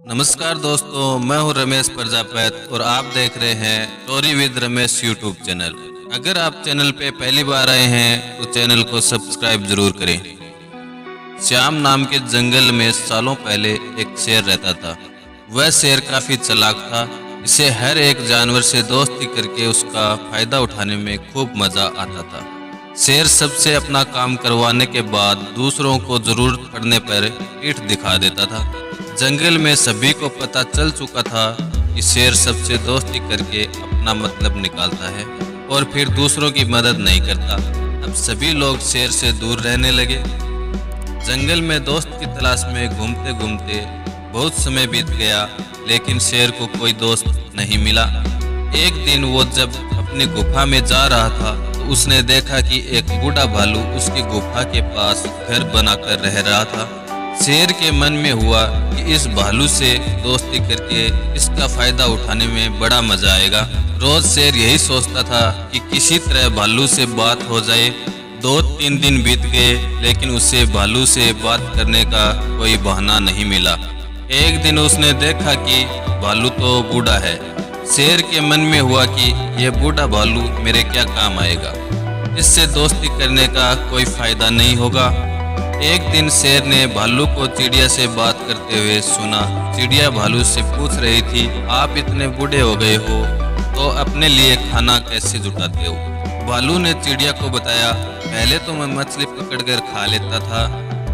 नमस्कार दोस्तों, मैं हूं रमेश प्रजापत और आप देख रहे हैं story with Ramesh YouTube channel. अगर आप चैनल पे पहली बार आए हैं तो चैनल को सब्सक्राइब जरूर करें। श्याम नाम के जंगल में सालों पहले एक शेर रहता था। वह शेर काफी चालाक था। इसे हर एक जानवर से दोस्ती करके उसका फायदा उठाने में खूब मजा आता था। शेर सबसे अपना काम करवाने के बाद दूसरों को जरूरत पड़ने पर पीठ दिखा देता था। जंगल में सभी को पता चल चुका था कि शेर सबसे दोस्ती करके अपना मतलब निकालता है और फिर दूसरों की मदद नहीं करता। अब सभी लोग शेर से दूर रहने लगे। जंगल में दोस्त की तलाश में घूमते घूमते बहुत समय बीत गया, लेकिन शेर को कोई दोस्त नहीं मिला। एक दिन वो जब अपनी गुफा में जा रहा था तो उसने देखा कि एक बूढ़ा भालू उसकी गुफा के पास घर बनाकर रह रहा था। शेर के मन में हुआ कि इस भालू से दोस्ती करके इसका फायदा उठाने में बड़ा मजा आएगा। रोज शेर यही सोचता था कि किसी तरह भालू से बात हो जाए। 2-3 दिन बीत गए, लेकिन उसे भालू से बात करने का कोई बहाना नहीं मिला। एक दिन उसने देखा कि भालू तो बूढ़ा है। शेर के मन में हुआ कि यह बूढ़ा भालू मेरे क्या काम आएगा, इससे दोस्ती करने का कोई फायदा नहीं होगा। एक दिन शेर ने भालू को चिड़िया से बात करते हुए सुना। चिड़िया भालू से पूछ रही थी, आप इतने बूढ़े हो गए हो तो अपने लिए खाना कैसे जुटाते हो? भालू ने चिड़िया को बताया, पहले तो मैं मछली पकड़कर खा लेता था,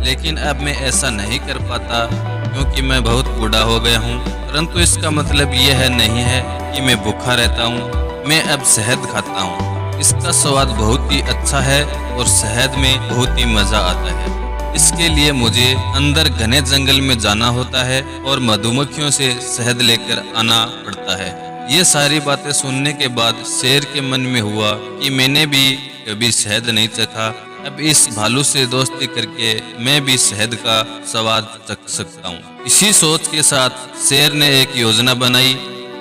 लेकिन अब मैं ऐसा नहीं कर पाता क्योंकि मैं बहुत बूढ़ा हो गया हूँ। परंतु इसका मतलब यह नहीं है कि मैं भूखा रहता हूँ। मैं अब शहद खाता हूँ। इसका स्वाद बहुत ही अच्छा है और शहद में बहुत ही मजा आता है। इसके लिए मुझे अंदर घने जंगल में जाना होता है और मधुमक्खियों से शहद लेकर आना पड़ता है। ये सारी बातें सुनने के बाद शेर के मन में हुआ कि मैंने भी कभी शहद नहीं चखा। अब इस भालू से दोस्ती करके मैं भी शहद का स्वाद चख सकता हूँ। इसी सोच के साथ शेर ने एक योजना बनाई।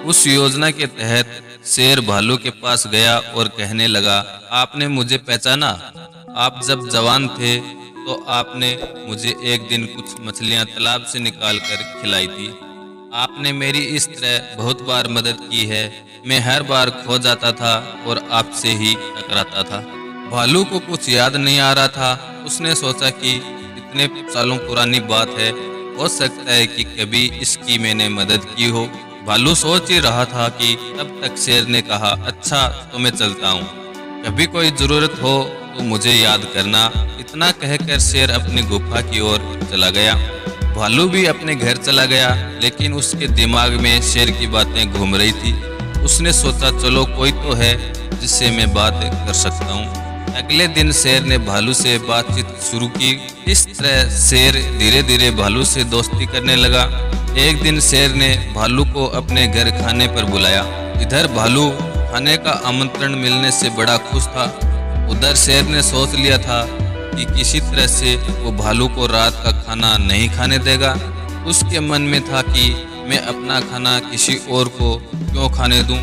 उस योजना के तहत शेर भालू के पास गया और कहने लगा, आपने मुझे पहचाना? आप जब जवान थे तो आपने मुझे एक दिन कुछ मछलियां तालाब से निकाल कर खिलाई थी। आपने मेरी इस तरह बहुत बार मदद की है। मैं हर बार खो जाता था और आपसे ही टकराता था। भालू को कुछ याद नहीं आ रहा था। उसने सोचा कि इतने सालों पुरानी बात है, हो सकता है कि कभी इसकी मैंने मदद की हो। भालू सोच ही रहा था कि तब तक शेर ने कहा, अच्छा तो मैं चलता हूँ, कभी कोई जरूरत हो तो मुझे याद करना। इतना कहकर शेर अपनी गुफा की ओर चला गया। भालू भी अपने घर चला गया, लेकिन उसके दिमाग में शेर की बातें घूम रही थी। उसने सोचा, चलो कोई तो है जिससे मैं बात कर सकता हूँ। अगले दिन शेर ने भालू से बातचीत शुरू की। इस तरह शेर धीरे धीरे भालू से दोस्ती करने लगा। एक दिन शेर ने भालू को अपने घर खाने पर बुलाया। इधर भालू खाने का आमंत्रण मिलने से बड़ा खुश था। उधर शेर ने सोच लिया था कि किसी तरह से वो भालू को रात का खाना नहीं खाने देगा। उसके मन में था कि मैं अपना खाना किसी और को क्यों खाने दूं।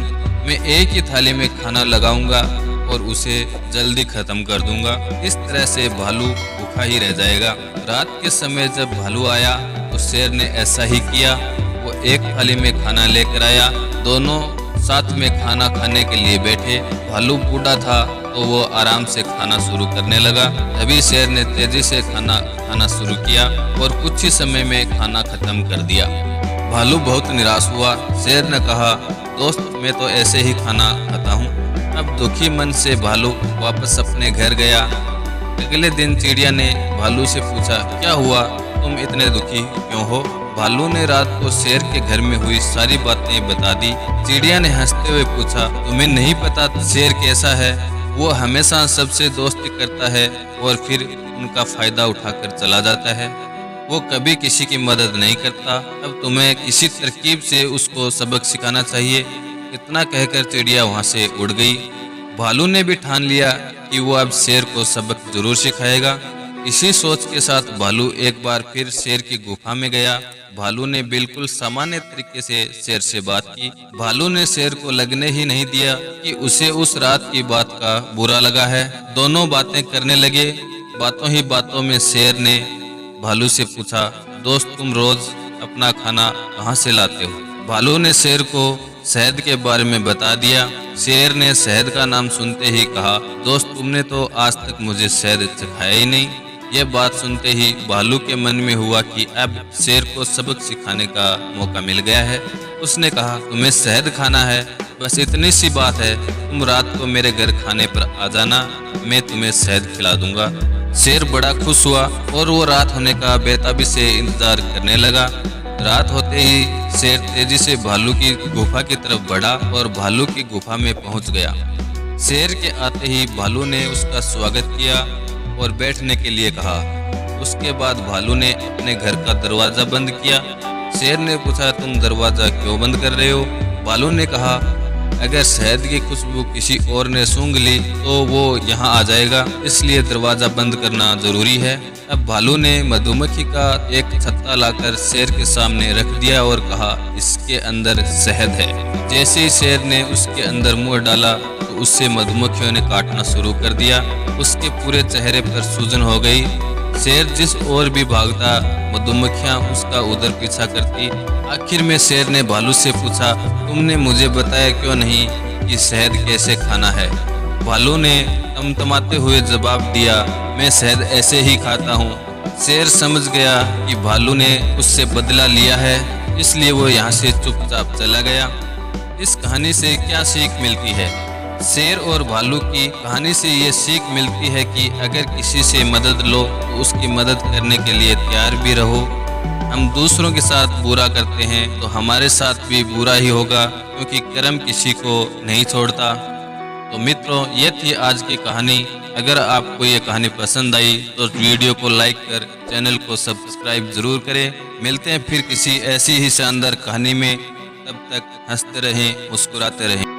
मैं एक ही थाली में खाना लगाऊंगा और उसे जल्दी खत्म कर दूंगा। इस तरह से भालू भूखा ही रह जाएगा। रात के समय जब भालू आया तो शेर ने ऐसा ही किया। वो एक थाली में खाना लेकर आया। दोनों साथ में खाना खाने के लिए बैठे। भालू बूढ़ा था तो वो आराम से खाना शुरू करने लगा। तभी शेर ने तेजी से खाना खाना शुरू किया और कुछ ही समय में खाना खत्म कर दिया। भालू बहुत निराश हुआ। शेर ने कहा, दोस्त मैं तो ऐसे ही खाना खाता हूँ। अब दुखी मन से भालू वापस अपने घर गया। अगले दिन चिड़िया ने भालू से पूछा, क्या हुआ, तुम इतने दुखी क्यों हो? भालू ने रात को शेर के घर में हुई सारी बातें बता दी। चिड़िया ने हंसते हुए पूछा, तुम्हें नहीं पता शेर कैसा है? वो हमेशा सबसे दोस्ती करता है और फिर उनका फायदा उठाकर चला जाता है। वो कभी किसी की मदद नहीं करता। अब तुम्हें किसी तरकीब से उसको सबक सिखाना चाहिए। इतना कहकर चिड़िया वहाँ से उड़ गई। भालू ने भी ठान लिया कि वो अब शेर को सबक जरूर सिखाएगा। इसी सोच के साथ भालू एक बार फिर शेर की गुफा में गया। भालू ने बिल्कुल सामान्य तरीके से शेर से बात की। भालू ने शेर को लगने ही नहीं दिया कि उसे उस रात की बात का बुरा लगा है। दोनों बातें करने लगे। बातों ही बातों में शेर ने भालू से पूछा, दोस्त तुम रोज अपना खाना कहाँ से लाते हो? भालू ने शेर को शहद के बारे में बता दिया। शेर ने शहद का नाम सुनते ही कहा, दोस्त तुमने तो आज तक मुझे शहद सिखाया ही नहीं। यह बात सुनते ही भालू के मन में हुआ कि अब शेर को सबक सिखाने का मौका मिल गया है। उसने कहा, तुम्हें शहद खाना है, बस इतनी सी बात है, तुम रात को मेरे घर खाने पर आ जाना, मैं तुम्हें शहद खिला दूंगा। शेर बड़ा खुश हुआ और वो रात होने का बेताबी से इंतजार करने लगा। रात होते ही शेर तेजी से भालू की गुफा की तरफ बढ़ा और भालू की गुफा में पहुंच गया। शेर के आते ही भालू ने उसका स्वागत किया और बैठने के लिए कहा। उसके बाद भालू ने अपने घर का दरवाजा बंद किया। शेर ने पूछा, तुम दरवाजा क्यों बंद कर रहे हो? भालू ने कहा, अगर शहद की खुशबू किसी और ने सूंघ ली तो वो यहाँ आ जाएगा, इसलिए दरवाजा बंद करना जरूरी है। अब भालू ने मधुमक्खी का एक छत्ता लाकर शेर के सामने रख दिया और कहा, इसके अंदर शहद है। जैसे ही शेर ने उसके अंदर मुंह डाला तो उससे मधुमक्खियों ने काटना शुरू कर दिया। उसके पूरे चेहरे पर सूजन हो गई। शेर जिस ओर भी भागता मधुमक्खियां उसका उधर पीछा करती। आखिर में शेर ने भालू से पूछा, तुमने मुझे बताया क्यों नहीं कि शहद कैसे खाना है? भालू ने तमतमाते हुए जवाब दिया, मैं शहद ऐसे ही खाता हूँ। शेर समझ गया कि भालू ने उससे बदला लिया है, इसलिए वो यहाँ से चुपचाप चला गया। इस कहानी से क्या सीख मिलती है? शेर और भालू की कहानी से ये सीख मिलती है कि अगर किसी से मदद लो तो उसकी मदद करने के लिए तैयार भी रहो। हम दूसरों के साथ बुरा करते हैं तो हमारे साथ भी बुरा ही होगा, क्योंकि कर्म किसी को नहीं छोड़ता। तो मित्रों, ये थी आज की कहानी। अगर आपको ये कहानी पसंद आई तो वीडियो को लाइक कर चैनल को सब्सक्राइब जरूर करें। मिलते हैं फिर किसी ऐसी ही शानदार कहानी में। तब तक हंसते रहें, मुस्कुराते रहें।